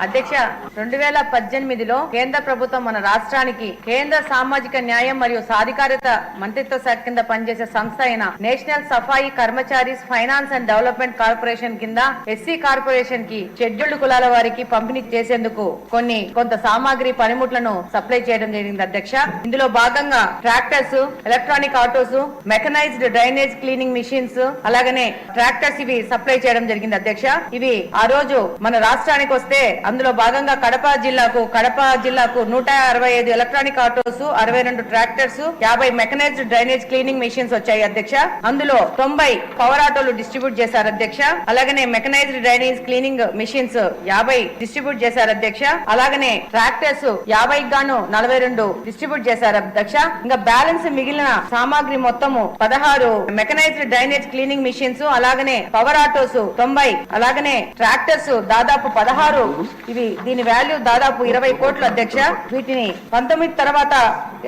అధ్యక్ష 2018లో కేంద్ర ప్రభుత్వం మన రాష్ట్రానికి కేంద్ర సామాజిక న్యాయం మరియు సాధికారత మంత్రిత్వ శాఖ కింద పనిచేసే సంస్థ అయిన national Safai Karmacharis finance and development corporation కింద ఎస్సీ కార్పొరేషన్ కి షెడ్యూల్డ్ కులాల వారికి పంపిణీ చేసేందుకు కొంత సామాగ్రి పనిముట్లను సప్లై చేయడం జరిగింది అధ్యక్ష. ఇందులో భాగంగా tractors, electronic autos, mechanised drainage cleaning machines, అలాగనే ట్రాక్టర్స్ ఇవి సప్లై చేయడం జరిగింది అధ్యక్ష. ఇవి ఆ రోజు మన రాష్ట్రానికి వస్తే అందులో భాగంగా కడప జిల్లాకు 165 electronic autos, 62 tractors, 50 mechanised drainage cleaning machines వచ్చాయి అధ్యక్ష. అందులో 90 పవర్ ఆటోలు డిస్ట్రిబ్యూట్ చేశారు అధ్యక్ష. అలాగనే mechanised drainage cleaning machines 50 distribute చేశారు అధ్యక్ష. అలాగనే ట్రాక్టర్స్ 50 గాను 42 డిస్ట్రిబ్యూట్ చేశారు అధ్యక్ష. ఇంకా బ్యాలెన్స్ మిగిలిన సామాగ్రి మొత్తము 16 మెకనైజ్డ్ డ్రైనేజ్ క్లీనింగ్ మిషన్స్, అలాగనే పవర్ ఆటోస్ 90, అలాగనే ట్రాక్టర్స్ దాదాపు 16. దీని వాల్యూ దాదాపు 20 కోట్లు అధ్యక్ష. వీటిని 19 తర్వాత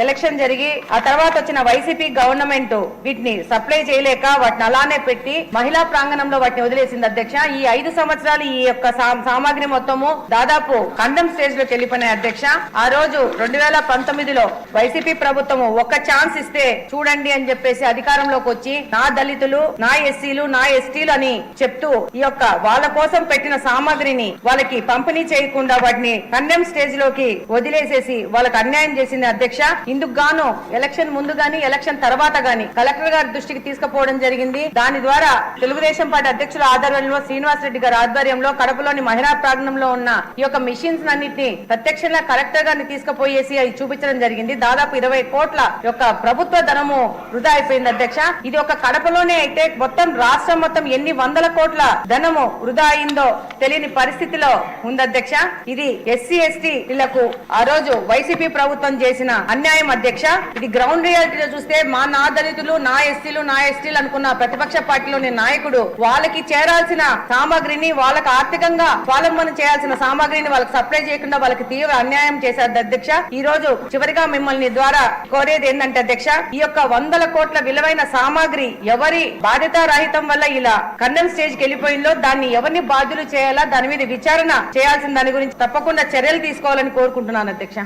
ఎలక్షన్ జరిగి ఆ తర్వాత వచ్చిన వైసీపీ గవర్నమెంట్ వీటిని సప్లై చేయలేక వాటిని అలానే పెట్టి మహిళా ప్రాంగణంలో వాటిని వదిలేసింది అధ్యక్ష. ఈ 5 సంవత్సరాలు ఈ యొక్క సామాగ్రి మొత్తము దాదాపు కండెమ్ స్టేజ్ లోకి వెళ్ళిపోయినాయి అధ్యక్ష. ఆ రోజు 2019లో వైసీపీ ప్రభుత్వము ఒక్క ఛాన్స్ ఇస్తే చూడండి అని చెప్పేసి అధికారంలోకి వచ్చి నా దళితులు, నా ఎస్సీలు, నా ఎస్టీలు అని చెప్తూ ఈ యొక్క వాళ్ళ కోసం పెట్టిన సామాగ్రిని వాళ్ళకి పంపిణీ చేయకుండా వాటిని కండెమ్ స్టేజ్ లోకి వదిలేసేసి వాళ్ళకి అన్యాయం చేసింది అధ్యక్ష. ఇందుకు గాను ఎలక్షన్ ముందు గాని ఎలక్షన్ తర్వాత గాని కలెక్టర్ గారి దృష్టికి తీసుకుపోవడం జరిగింది. దాని ద్వారా తెలుగుదేశం పార్టీ అధ్యక్షుల ఆధ్వర్యంలో శ్రీనివాస్ రెడ్డి గారి ఆధ్వర్యంలో కడపలోని మహిళా ప్రాంగణంలో ఉన్న ఈ యొక్క మిషన్స్ అన్నింటినీ ప్రత్యక్షంగా కలెక్టర్ గారిని తీసుకుపోయేసి అది చూపించడం జరిగింది. దాదాపు 20 కోట్ల యొక్క ప్రభుత్వ ధనము వృధా అయిపోయింది అధ్యక్ష. ఇది ఒక కడపలోనే అయితే మొత్తం రాష్ట్రం మొత్తం ఎన్ని వందల కోట్ల ధనము వృధా అయిందో తెలియని పరిస్థితిలో ఉంది అధ్యక్ష. ఇది ఎస్సీ ఎస్టీలకు ఆ రోజు వైసీపీ ప్రభుత్వం చేసిన అన్యాయం అధ్యక్ష. ఇది గ్రౌండ్ రియాలిటీలో చూస్తే నా దళితులు, నా ఎస్టీలు అనుకున్న ప్రతిపక్ష పార్టీలోని నాయకుడు వాళ్ళకి చేరాల్సిన సామాగ్రిని, వాళ్ళకి ఆర్థికంగా స్వావలంబన చేయాల్సిన సామాగ్రిని వాళ్ళకి సప్లై చేయకుండా వాళ్ళకి తీవ్ర అన్యాయం చేశారు అధ్యక్ష. ఈ రోజు చివరిగా మిమ్మల్ని ద్వారా కోరేది ఏంటంటే అధ్యక్ష, ఈ యొక్క 100 కోట్ల విలువైన సామాగ్రి ఎవరి బాధ్యతారహితం వల్ల ఇలా కండెమ్ స్టేజ్ కి వెళ్ళిపోయిందో దాన్ని ఎవరిని బాధ్యులు చేయాలా, దాని మీద విచారణ చేయాల్సిన దాని గురించి తప్పకుండా చర్యలు తీసుకోవాలని కోరుకుంటున్నాను అధ్యక్ష.